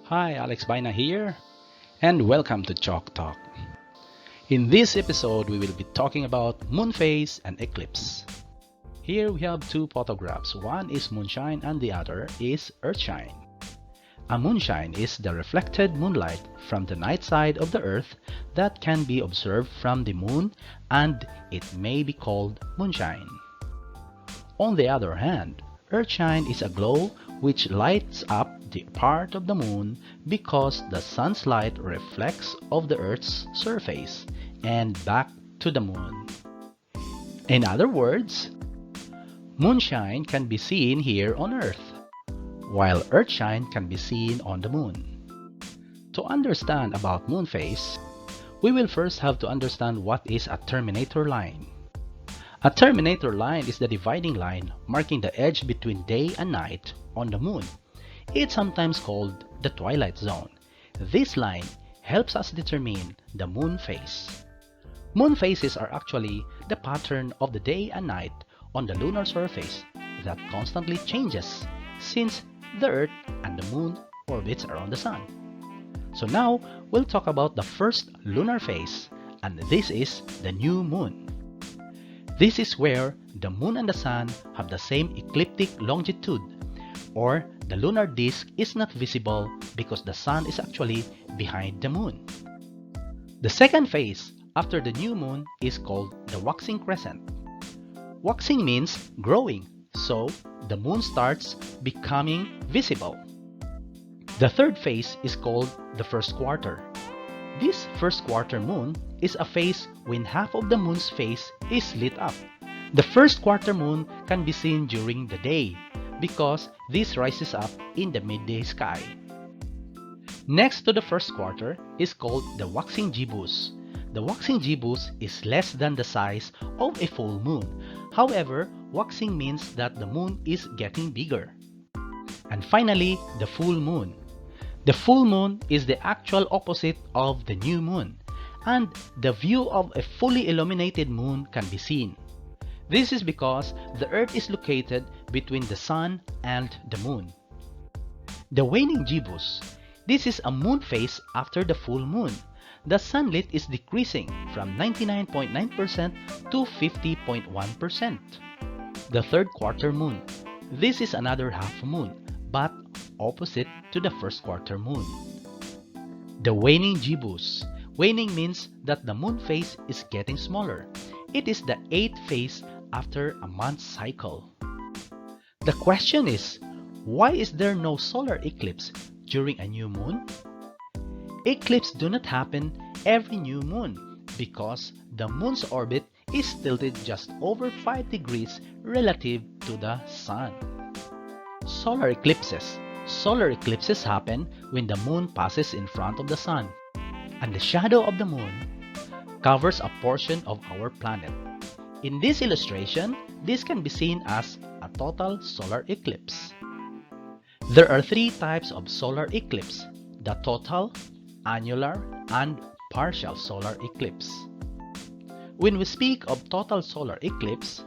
Hi, Alex Baina here, and welcome to Chalk Talk. In this episode, we will be talking about moon phase and eclipse. Here we have two photographs. One is moonshine and the other is earthshine. A moonshine is the reflected moonlight from the night side of the earth that can be observed from the moon, and it may be called moonshine. On the other hand, earthshine is a glow which lights up the part of the moon because the sun's light reflects off the earth's surface and back to the moon. In other words, moonshine can be seen here on earth, while earthshine can be seen on the moon. To understand about moon phase, we will first have to understand what is a terminator line. A terminator line is the dividing line marking the edge between day and night on the moon. It's sometimes called the twilight zone. This line helps us determine the moon phase. Moon phases are actually the pattern of the day and night on the lunar surface that constantly changes since the Earth and the moon orbits around the sun. So now we'll talk about the first lunar phase, and this is the new moon. This is where the moon and the sun have the same ecliptic longitude, or the lunar disk is not visible because the sun is actually behind the moon. The second phase after the new moon is called the waxing crescent. Waxing means growing, so the moon starts becoming visible. The third phase is called the first quarter. This first quarter moon is a phase when half of the moon's face is lit up. The first quarter moon can be seen during the day because this rises up in the midday sky. Next to the first quarter is called the waxing gibbous. The waxing gibbous is less than the size of a full moon. However, waxing means that the moon is getting bigger. And finally, the full moon. The full moon is the actual opposite of the new moon, and the view of a fully illuminated moon can be seen. This is because the Earth is located between the sun and the moon. The waning gibbous. This is a moon phase after the full moon. The sunlight is decreasing from 99.9% to 50.1%. The third quarter moon. This is another half moon, but opposite to the first quarter moon. The waning gibbous. Waning means that the moon phase is getting smaller. It is the 8th phase after a month cycle. The question is, why is there no solar eclipse during a new moon? Eclipses do not happen every new moon because the moon's orbit is tilted just over 5 degrees relative to the sun. Solar eclipses. Solar eclipses happen when the moon passes in front of the sun, and the shadow of the moon covers a portion of our planet. In this illustration, this can be seen as a total solar eclipse. There are 3 types of solar eclipse: the total, annular, and partial solar eclipse. When we speak of total solar eclipse,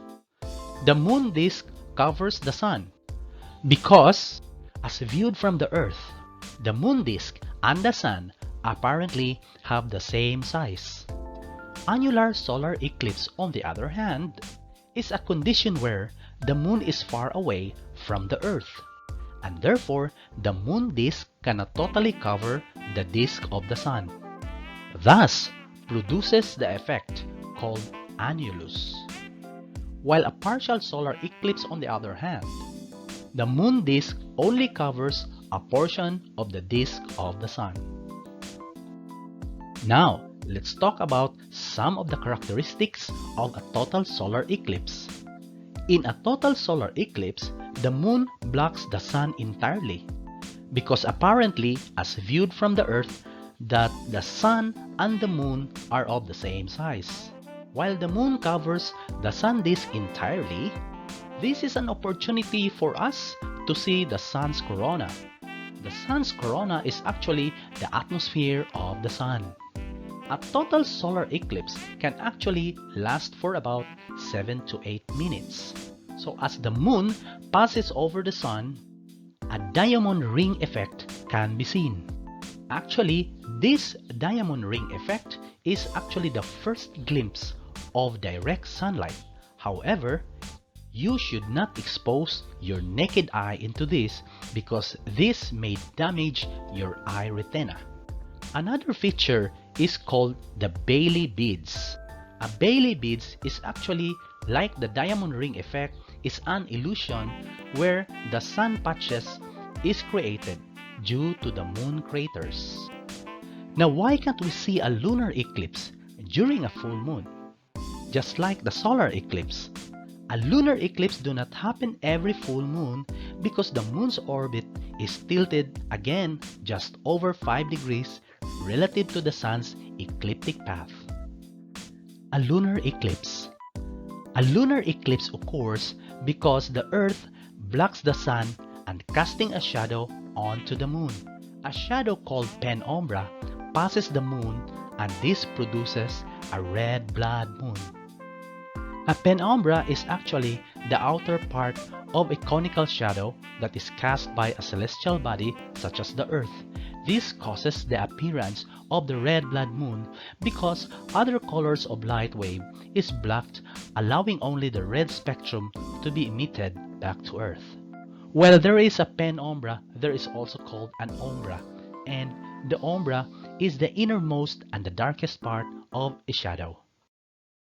the moon disk covers the sun because, as viewed from the Earth, the moon disk and the sun apparently have the same size. Annular solar eclipse, on the other hand, is a condition where the moon is far away from the Earth, and therefore the moon disk cannot totally cover the disk of the sun. Thus, produces the effect called annulus. While a partial solar eclipse, on the other hand, the moon disk only covers a portion of the disk of the sun. Now, let's talk about some of the characteristics of a total solar eclipse. In a total solar eclipse, the moon blocks the sun entirely because apparently, as viewed from the Earth, that the sun and the moon are of the same size. While the moon covers the sun disk entirely, this is an opportunity for us to see the sun's corona. The sun's corona is actually the atmosphere of the sun. A total solar eclipse can actually last for about 7 to 8 minutes. So as the moon passes over the sun, a diamond ring effect can be seen. Actually, this diamond ring effect is actually the first glimpse of direct sunlight. However, you should not expose your naked eye into this because this may damage your eye retina. Another feature is called the Bailey beads. A Bailey beads is actually like the diamond ring effect, is an illusion where the sun patches is created due to the moon craters. Now, why can't we see a lunar eclipse during a full moon? Just like the solar eclipse, a lunar eclipse do not happen every full moon because the moon's orbit is tilted again just over 5 degrees relative to the sun's ecliptic path. A lunar eclipse. A lunar eclipse occurs because the Earth blocks the sun and casting a shadow onto the moon. A shadow called penumbra passes the moon and this produces a red blood moon. A penumbra is actually the outer part of a conical shadow that is cast by a celestial body such as the Earth. This causes the appearance of the red blood moon because other colors of light wave is blocked, allowing only the red spectrum to be emitted back to Earth. While there is a penumbra, there is also called an umbra, and the umbra is the innermost and the darkest part of a shadow.